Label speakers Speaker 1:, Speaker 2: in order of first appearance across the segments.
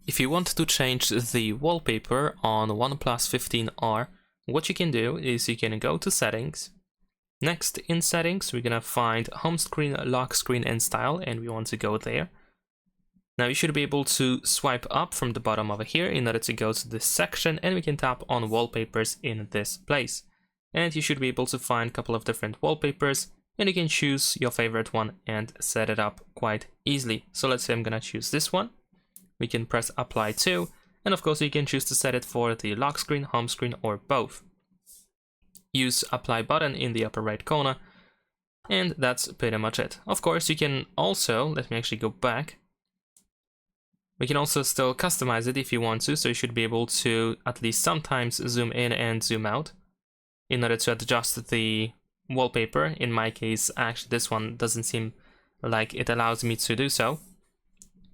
Speaker 1: If you want to change the wallpaper on OnePlus 15R, what you can do is you can go to settings. Next, in settings, we're gonna find home screen, lock screen, and style, and we want to go there. Now you should be able to swipe up from the bottom over here in order to go to this section, and we can tap on wallpapers in this place. And you should be able to find a couple of different wallpapers, and you can choose your favorite one and set it up quite easily. So let's say I'm gonna choose this one. We can press apply to, and of course you can choose to set it for the lock screen, home screen, or both. Use apply button in the upper right corner, and that's pretty much it. Of course you can also, let me actually go back, we can also still customize it if you want to, so you should be able to at least sometimes zoom in and zoom out in order to adjust the wallpaper. In my case, actually this one doesn't seem like it allows me to do so.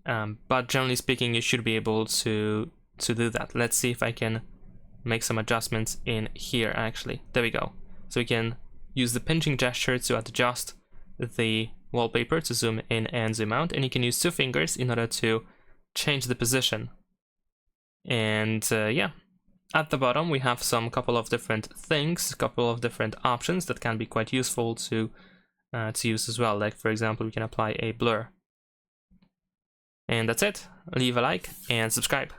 Speaker 1: But generally speaking, you should be able to do that. Let's see if I can make some adjustments in here actually. There we go. So we can use the pinching gesture to adjust the wallpaper to zoom in and zoom out, and you can use two fingers in order to change the position. And yeah, at the bottom we have some couple of different things, couple of different options that can be quite useful to use as well. Like for example, we can apply a blur. And that's it. Leave a like and subscribe.